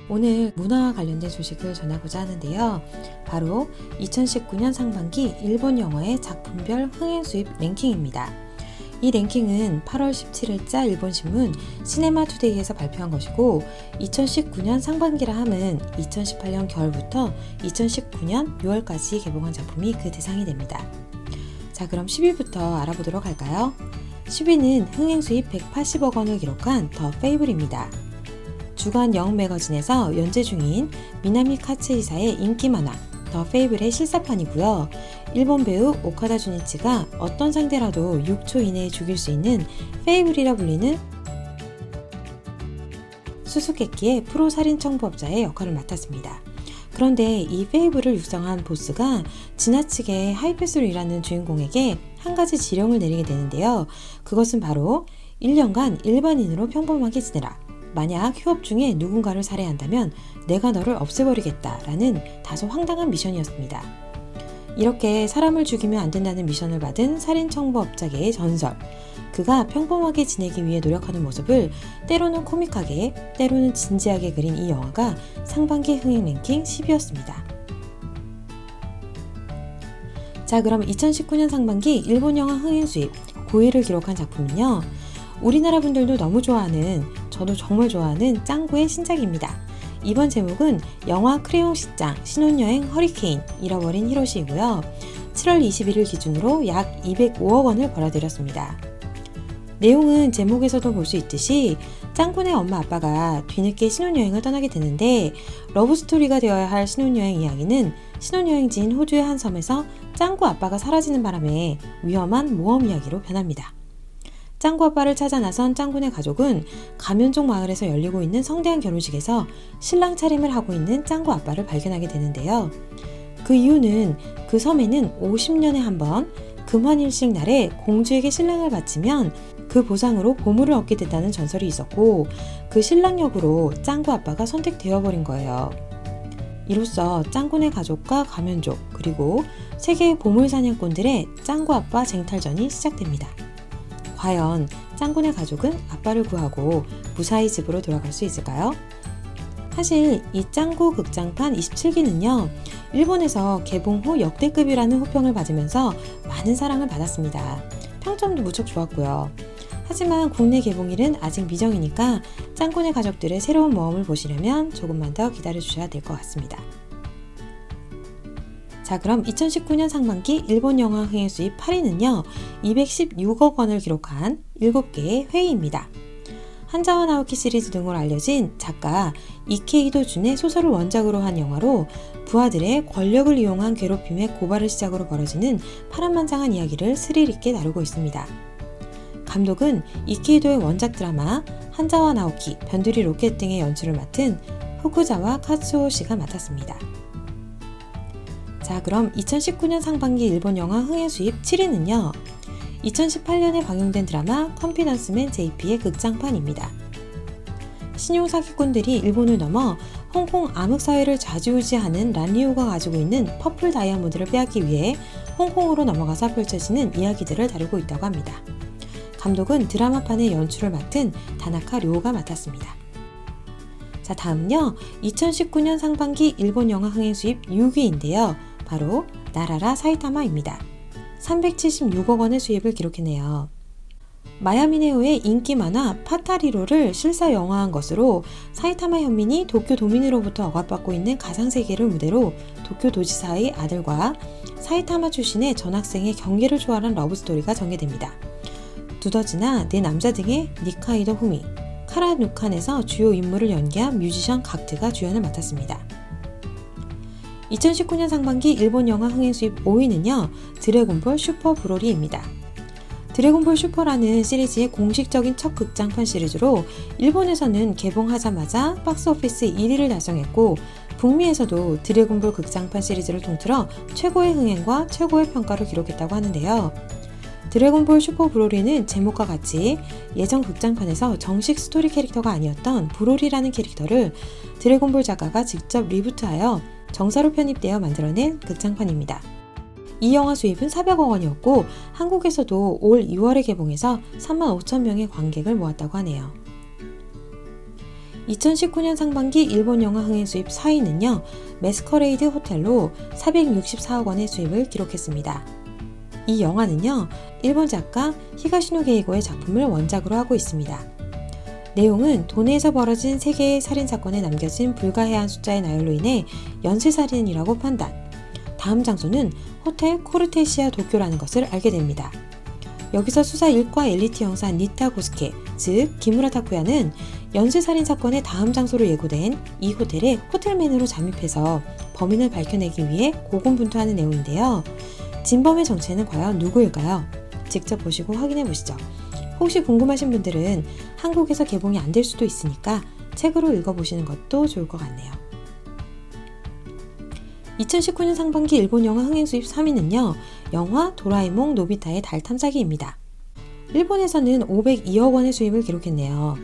오늘 문화와 관련된 소식을 전하고자 하는데요. 바로 2019년 상반기 일본 영화의 작품별 흥행 수입 랭킹입니다. 이 랭킹은 8월 17일자 일본 신문 시네마 투데이에서 발표한 것이고 2019년 상반기라 함은 2018년 겨울부터 2019년 6월까지 개봉한 작품이 그 대상이 됩니다. 자, 그럼 10위부터 알아보도록 할까요? 10위는 흥행 수입 180억 원을 기록한 더 페이블입니다. 주간 영 매거진에서 연재 중인 미나미 카츠히사의 인기 만화 더 페이블의 실사판이고요. 일본 배우 오카다 주니치가 어떤 상대라도 6초 이내에 죽일 수 있는 페이블이라 불리는 수수께끼의 프로 살인 청부업자의 역할을 맡았습니다. 그런데 이 페이블을 육성한 보스가 지나치게 하이패스로 일하는 주인공에게 한 가지 지령을 내리게 되는데요. 그것은 바로 1년간 일반인으로 평범하게 지내라. 만약 휴업 중에 누군가를 살해한다면 내가 너를 없애버리겠다라는 다소 황당한 미션이었습니다. 이렇게 사람을 죽이면 안 된다는 미션을 받은 살인 청부업자계의 전설, 그가 평범하게 지내기 위해 노력하는 모습을 때로는 코믹하게, 때로는 진지하게 그린 이 영화가 상반기 흥행 랭킹 10위였습니다. 자, 그럼 2019년 상반기 일본 영화 흥행 수입 9위를 기록한 작품은요. 우리나라 분들도 너무 좋아하는, 저도 정말 좋아하는 짱구의 신작입니다. 이번 제목은 영화 크레용 시장 신혼여행 허리케인 잃어버린 히로시이고요. 7월 21일 기준으로 약 205억 원을 벌어들였습니다. 내용은 제목에서도 볼 수 있듯이 짱구네 엄마 아빠가 뒤늦게 신혼여행을 떠나게 되는데 러브스토리가 되어야 할 신혼여행 이야기는 신혼여행지인 호주의 한 섬에서 짱구 아빠가 사라지는 바람에 위험한 모험 이야기로 변합니다. 짱구 아빠를 찾아 나선 짱구네 가족은 가면족 마을에서 열리고 있는 성대한 결혼식에서 신랑 차림을 하고 있는 짱구 아빠를 발견하게 되는데요. 그 이유는 그 섬에는 50년에 한 번 금환일식 날에 공주에게 신랑을 바치면 그 보상으로 보물을 얻게 된다는 전설이 있었고 그 신랑 역으로 짱구 아빠가 선택되어 버린 거예요. 이로써 짱구네 가족과 가면족 그리고 세계의 보물 사냥꾼들의 짱구 아빠 쟁탈전이 시작됩니다. 과연 짱구네 가족은 아빠를 구하고 무사히 집으로 돌아갈 수 있을까요? 사실 이 짱구 극장판 27기는요. 일본에서 개봉 후 역대급이라는 호평을 받으면서 많은 사랑을 받았습니다. 평점도 무척 좋았고요. 하지만 국내 개봉일은 아직 미정이니까 짱구네 가족들의 새로운 모험을 보시려면 조금만 더 기다려주셔야 될 것 같습니다. 자, 그럼 2019년 상반기 일본 영화 흥행 수입 8위는요. 216억 원을 기록한 7개의 회의입니다. 한자와 나오키 시리즈 등으로 알려진 작가 이케이도 준의 소설을 원작으로 한 영화로 부하들의 권력을 이용한 괴롭힘의 고발을 시작으로 벌어지는 파란만장한 이야기를 스릴 있게 다루고 있습니다. 감독은 이케이도의 원작 드라마 한자와 나오키, 변두리 로켓 등의 연출을 맡은 후쿠자와 카츠오 씨가 맡았습니다. 자, 그럼 2019년 상반기 일본 영화 흥행 수입 7위는요. 2018년에 방영된 드라마 컨피던스맨 JP의 극장판입니다. 신용사기꾼들이 일본을 넘어 홍콩 암흑사회를 좌지우지하는 란리우가 가지고 있는 퍼플 다이아몬드를 빼앗기 위해 홍콩으로 넘어가서 펼쳐지는 이야기들을 다루고 있다고 합니다. 감독은 드라마판의 연출을 맡은 다나카 료가 맡았습니다. 자, 다음은요. 2019년 상반기 일본 영화 흥행 수입 6위인데요. 바로 나라라 사이타마입니다. 376억 원의 수입을 기록했네요. 마야미네오의 인기 만화 파타리로를 실사 영화한 것으로 사이타마 현민이 도쿄 도민으로부터 억압받고 있는 가상세계를 무대로 도쿄 도지사의 아들과 사이타마 출신의 전학생의 경계를 초월한 러브스토리가 전개됩니다. 두더지나 내 남자 등의 니카이도 후미, 카라누칸에서 주요 인물을 연기한 뮤지션 각드가 주연을 맡았습니다. 2019년 상반기 일본 영화 흥행 수입 5위는요. 드래곤볼 슈퍼 브로리입니다. 드래곤볼 슈퍼라는 시리즈의 공식적인 첫 극장판 시리즈로 일본에서는 개봉하자마자 박스오피스 1위를 달성했고 북미에서도 드래곤볼 극장판 시리즈를 통틀어 최고의 흥행과 최고의 평가를 기록했다고 하는데요. 드래곤볼 슈퍼 브로리는 제목과 같이 예전 극장판에서 정식 스토리 캐릭터가 아니었던 브로리라는 캐릭터를 드래곤볼 작가가 직접 리부트하여 정사로 편입되어 만들어낸 극장판입니다. 이 영화 수입은 400억 원이었고 한국에서도 올 2월에 개봉해서 35,000명의 관객을 모았다고 하네요. 2019년 상반기 일본 영화 흥행 수입 4위는요, 매스커레이드 호텔로 464억 원의 수입을 기록했습니다. 이 영화는요, 일본 작가 히가시노 게이고의 작품을 원작으로 하고 있습니다. 내용은 도내에서 벌어진 3개의 살인사건에 남겨진 불가해한 숫자의 나열로 인해 연쇄살인이라고 판단. 다음 장소는 호텔 코르테시아 도쿄라는 것을 알게 됩니다. 여기서 수사 1과 엘리트 형사 니타 고스케, 즉 기무라 타쿠야는 연쇄살인 사건의 다음 장소로 예고된 이 호텔에 호텔맨으로 잠입해서 범인을 밝혀내기 위해 고군분투하는 내용인데요. 진범의 정체는 과연 누구일까요? 직접 보시고 확인해 보시죠. 혹시 궁금하신 분들은 한국에서 개봉이 안 될 수도 있으니까 책으로 읽어보시는 것도 좋을 것 같네요. 2019년 상반기 일본 영화 흥행 수입 3위는요, 영화 도라에몽 노비타의 달 탐사기입니다. 일본에서는 502억 원의 수입을 기록했네요.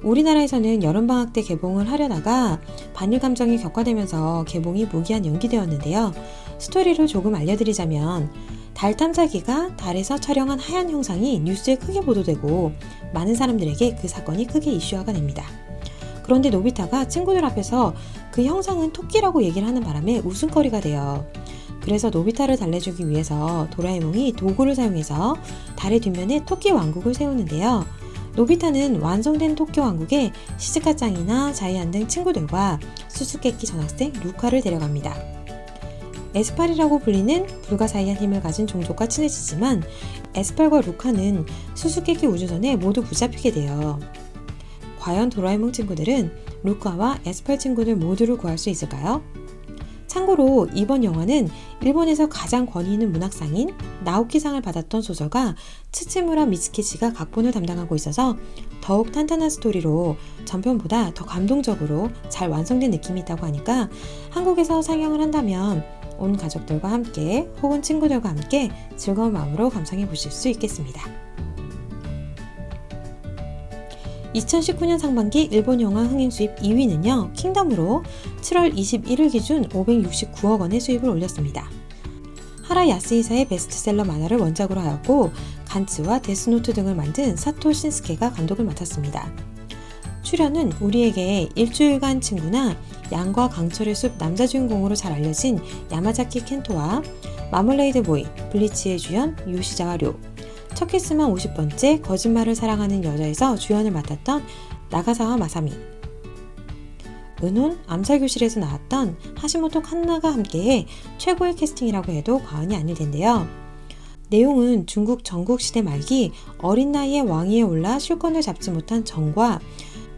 우리나라에서는 여름방학 때 개봉을 하려다가 반일 감정이 격화되면서 개봉이 무기한 연기되었는데요. 스토리를 조금 알려드리자면, 달 탐사기가 달에서 촬영한 하얀 형상이 뉴스에 크게 보도되고 많은 사람들에게 그 사건이 크게 이슈화가 됩니다. 그런데 노비타가 친구들 앞에서 그 형상은 토끼라고 얘기를 하는 바람에 웃음거리가 돼요. 그래서 노비타를 달래주기 위해서 도라에몽이 도구를 사용해서 달의 뒷면에 토끼 왕국을 세우는데요. 노비타는 완성된 토끼 왕국에 시즈카짱이나 자이안 등 친구들과 수수께끼 전학생 루카를 데려갑니다. 에스팔이라고 불리는 불가사의한 힘을 가진 종족과 친해지지만 에스팔과 루카는 수수께끼 우주선에 모두 붙잡히게 돼요. 과연 도라에몽 친구들은 루카와 에스팔 친구들 모두를 구할 수 있을까요? 참고로 이번 영화는 일본에서 가장 권위 있는 문학상인 나오키상을 받았던 소설가 츠츠무라 미츠키시가 각본을 담당하고 있어서 더욱 탄탄한 스토리로 전편보다 더 감동적으로 잘 완성된 느낌이 있다고 하니까 한국에서 상영을 한다면 온 가족들과 함께 혹은 친구들과 함께 즐거운 마음으로 감상해 보실 수 있겠습니다. 2019년 상반기 일본 영화 흥행 수입 2위는요, 킹덤으로 7월 21일 기준 569억 원의 수입을 올렸습니다. 하라 야스히사의 베스트셀러 만화를 원작으로 하였고 간츠와 데스노트 등을 만든 사토 신스케가 감독을 맡았습니다. 출연은 우리에게 일주일간 친구나 양과 강철의 숲 남자 주인공으로 잘 알려진 야마자키 켄토와 마멀레이드 보이, 블리치의 주연 요시자와 료, 첫 키스만 50번째 거짓말을 사랑하는 여자에서 주연을 맡았던 나가사와 마사미, 은혼 암살교실에서 나왔던 하시모토 칸나가 함께해 최고의 캐스팅이라고 해도 과언이 아닐 텐데요. 내용은 중국 전국시대 말기 어린 나이에 왕위에 올라 실권을 잡지 못한 정과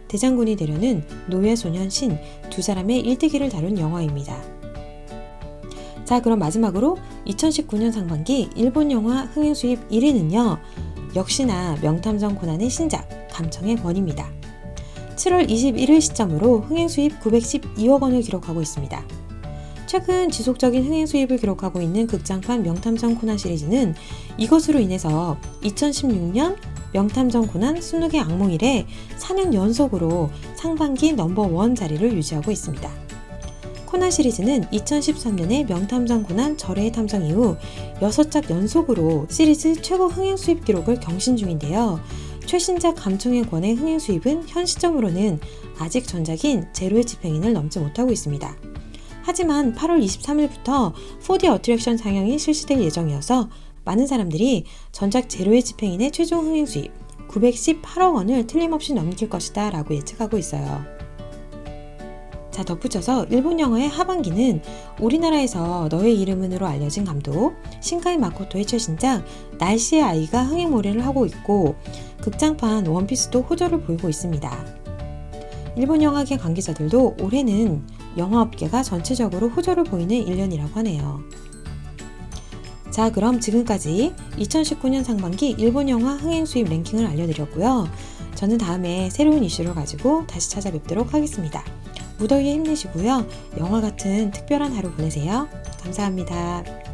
대장군이 되려는 노예 소년 신 두 사람의 일대기를 다룬 영화입니다. 자, 그럼 마지막으로 2019년 상반기 일본 영화 흥행 수입 1위는요, 역시나 명탐정 코난의 신작 감청의 권입니다. 7월 21일 시점으로 흥행 수입 912억 원을 기록하고 있습니다. 최근 지속적인 흥행 수입을 기록하고 있는 극장판 명탐정 코난 시리즈는 이것으로 인해서 2016년 명탐정 코난 순욱의 악몽 이래 4년 연속으로 상반기 넘버1 자리를 유지하고 있습니다. 코난 시리즈는 2013년에 명탐정 코난 절의 탐정 이후 6작 연속으로 시리즈 최고 흥행 수입 기록을 경신 중인데요. 최신작 감청의 권의 흥행 수입은 현 시점으로는 아직 전작인 제로의 집행인을 넘지 못하고 있습니다. 하지만 8월 23일부터 4D 어트랙션 상영이 실시될 예정이어서 많은 사람들이 전작 제로의 집행인의 최종 흥행 수입 918억 원을 틀림없이 넘길 것이다 라고 예측하고 있어요. 자, 덧붙여서 일본 영화의 하반기는 우리나라에서 너의 이름은으로 알려진 감독 신카이 마코토의 최신작 날씨의 아이가 흥행몰이를 하고 있고 극장판 원피스도 호조를 보이고 있습니다. 일본 영화계 관계자들도 올해는 영화업계가 전체적으로 호조를 보이는 1년이라고 하네요. 자, 그럼 지금까지 2019년 상반기 일본 영화 흥행 수입 랭킹을 알려드렸고요. 저는 다음에 새로운 이슈를 가지고 다시 찾아뵙도록 하겠습니다. 무더위에 힘내시고요. 영화 같은 특별한 하루 보내세요. 감사합니다.